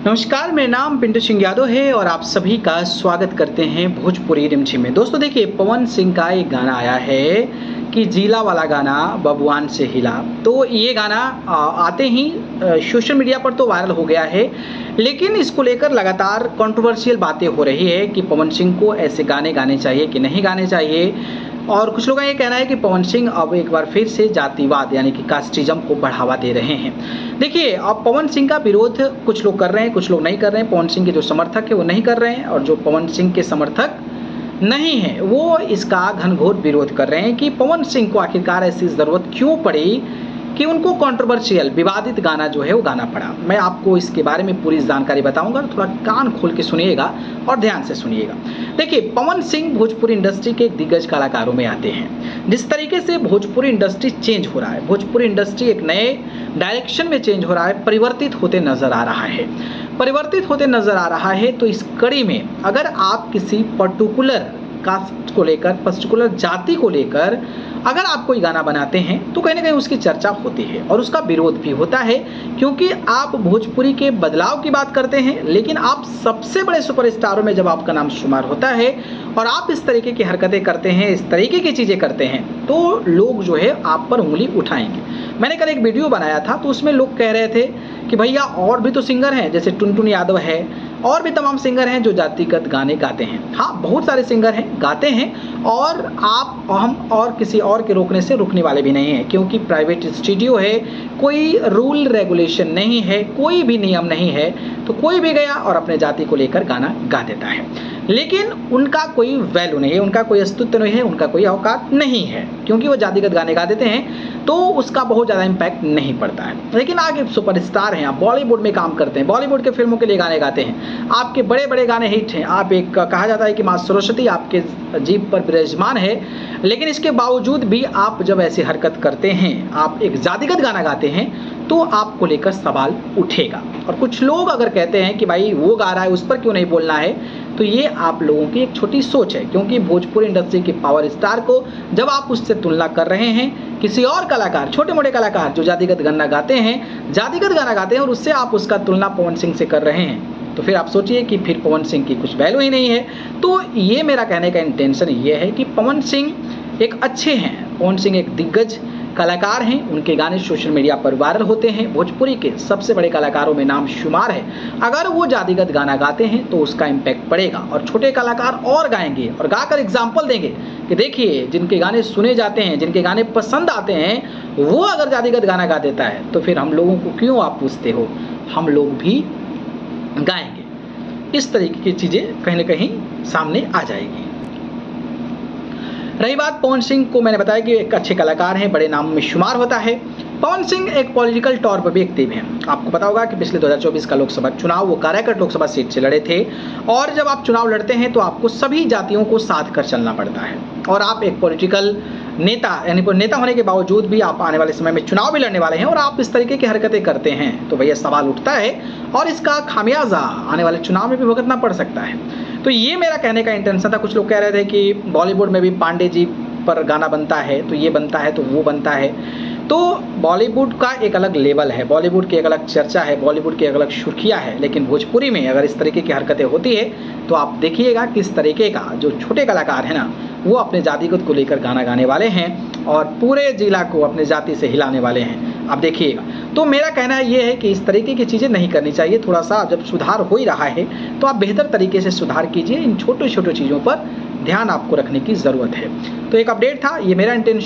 नमस्कार, मेरा नाम पिंटू सिंह यादव है और आप सभी का स्वागत करते हैं भोजपुरी रिमझिम में। दोस्तों देखिए, पवन सिंह का एक गाना आया है कि जीला वाला गाना बबुआन से हिला। तो ये गाना आते ही सोशल मीडिया पर तो वायरल हो गया है, लेकिन इसको लेकर लगातार कंट्रोवर्शियल बातें हो रही है कि पवन सिंह को ऐसे गाने गाने चाहिए कि नहीं गाने चाहिए। और कुछ लोगों का ये कहना है कि पवन सिंह अब एक बार फिर से जातिवाद यानी कि कास्टिज्म को बढ़ावा दे रहे हैं। देखिए, अब पवन सिंह का विरोध कुछ लोग कर रहे हैं, कुछ लोग नहीं कर रहे हैं। पवन सिंह के जो समर्थक है वो नहीं कर रहे हैं, और जो पवन सिंह के समर्थक नहीं है वो इसका घनघोर विरोध कर रहे हैं कि पवन सिंह को आखिरकार ऐसी ज़रूरत क्यों पड़ी कि उनको कंट्रोवर्शियल विवादित गाना जो है वो गाना पड़ा। मैं आपको इसके बारे में पूरी जानकारी बताऊंगा, थोड़ा कान खोल के सुनिएगा और ध्यान से सुनिएगा। देखिए, पवन सिंह भोजपुरी इंडस्ट्री के एक दिग्गज कलाकारों में आते हैं। जिस तरीके से भोजपुरी इंडस्ट्री चेंज हो रहा है, भोजपुरी इंडस्ट्री एक नए डायरेक्शन में चेंज हो रहा है, परिवर्तित होते नजर आ रहा है, परिवर्तित होते नजर आ रहा है। तो इस कड़ी में अगर आप किसी पर्टिकुलर कास्ट को लेकर, पर्टिकुलर जाति को लेकर अगर आप कोई गाना बनाते हैं तो कहीं ना कहीं उसकी चर्चा होती है और उसका विरोध भी होता है, क्योंकि आप भोजपुरी के बदलाव की बात करते हैं, लेकिन आप सबसे बड़े सुपरस्टारों में जब आपका नाम शुमार होता है और आप इस तरीके की हरकतें करते हैं, इस तरीके की चीज़ें करते हैं, तो लोग जो है आप पर उंगली उठाएंगे। मैंने कल एक वीडियो बनाया था तो उसमें लोग कह रहे थे कि भैया और भी तो सिंगर हैं, जैसे टुनटुन यादव है, और भी तमाम सिंगर हैं जो जातिगत गाने गाते हैं। हाँ, बहुत सारे सिंगर हैं, गाते हैं, और आप, हम और किसी और के रोकने से रुकने वाले भी नहीं हैं, क्योंकि प्राइवेट स्टूडियो है, कोई रूल रेगुलेशन नहीं है, कोई भी नियम नहीं है, तो कोई भी गया और अपने जाति को लेकर गाना गा देता है। लेकिन उनका कोई वैल्यू नहीं है, उनका कोई अस्तित्व नहीं है, उनका कोई औकात नहीं है, क्योंकि वो जातिगत गाने गा देते हैं तो उसका बहुत ज़्यादा इम्पैक्ट नहीं पड़ता है। लेकिन आगे सुपरस्टार हैं, आप बॉलीवुड में काम करते हैं, बॉलीवुड के फिल्मों के लिए गाने गाते हैं, आपके बड़े बड़े गाने हिट हैं, आप एक कहा जाता है कि माँ सरस्वती आपके जीभ पर विराजमान है, लेकिन इसके बावजूद भी आप जब ऐसी हरकत करते हैं, आप एक जातिगत गाना गाते हैं, तो आपको लेकर सवाल उठेगा। और कुछ लोग अगर कहते हैं कि भाई वो गा रहा है, उस पर क्यों नहीं बोलना है, तो ये आप लोगों की एक छोटी सोच है, क्योंकि भोजपुरी इंडस्ट्री के पावर स्टार को जब आप उससे तुलना कर रहे हैं किसी और कलाकार, छोटे मोटे कलाकार जो जातिगत गाना गाते हैं, जातिगत गाना गाते हैं, और उससे आप उसका तुलना पवन सिंह से कर रहे हैं, तो फिर आप सोचिए कि फिर पवन सिंह की कुछ वैल्यू ही नहीं है। तो ये मेरा कहने का इंटेंशन ये है कि पवन सिंह एक अच्छे हैं, पवन सिंह एक दिग्गज कलाकार हैं, उनके गाने सोशल मीडिया पर वायरल होते हैं, भोजपुरी के सबसे बड़े कलाकारों में नाम शुमार है। अगर वो जातिगत गाना गाते हैं तो उसका इम्पैक्ट पड़ेगा, और छोटे कलाकार और गाएंगे और गाकर एग्जाम्पल देंगे कि देखिए, जिनके गाने सुने जाते हैं, जिनके गाने पसंद आते हैं, वो अगर जातिगत गाना गा देता है तो फिर हम लोगों को क्यों आप पूछते हो, हम लोग भी गाएंगे। इस तरीके की चीज़ें कहीं ना कहीं सामने आ जाएगी। रही बात पवन सिंह को, मैंने बताया कि एक अच्छे कलाकार हैं, बड़े नाम में शुमार होता है। पवन सिंह एक पॉलिटिकल तौर पर भी एक्टिव हैं। आपको पता होगा कि पिछले 2024 का लोकसभा चुनाव वो काराकाट लोकसभा सीट से लड़े थे, और जब आप चुनाव लड़ते हैं तो आपको सभी जातियों को साथ कर चलना पड़ता है, और आप एक पॉलिटिकल नेता यानी नेता होने के बावजूद भी आप आने वाले समय में चुनाव भी लड़ने वाले हैं, और आप इस तरीके की हरकतें करते हैं तो भैया सवाल उठता है, और इसका खामियाजा आने वाले चुनाव में भी भुगतना पड़ सकता है। तो ये मेरा कहने का इंटेंशन था। कुछ लोग कह रहे थे कि बॉलीवुड में भी पांडे जी पर गाना बनता है, तो ये बनता है, तो वो बनता है। तो बॉलीवुड का एक अलग लेवल है, बॉलीवुड की एक अलग चर्चा है, बॉलीवुड की एक अलग सुर्खियाँ है, लेकिन भोजपुरी में अगर इस तरीके की हरकतें होती है तो आप देखिएगा किस तरीके का जो छोटे कलाकार हैं ना, वो अपने जातिगत को लेकर गाना गाने वाले हैं और पूरे जिला को अपने जाति से हिलाने वाले हैं, आप देखिएगा। तो मेरा कहना ये है कि इस तरीके की चीज़ें नहीं करनी चाहिए। थोड़ा सा जब सुधार हो ही रहा है तो आप बेहतर तरीके से सुधार कीजिए, इन छोटे छोटे चीज़ों पर ध्यान आपको रखने की ज़रूरत है। तो एक अपडेट था, ये मेरा इंटेंशन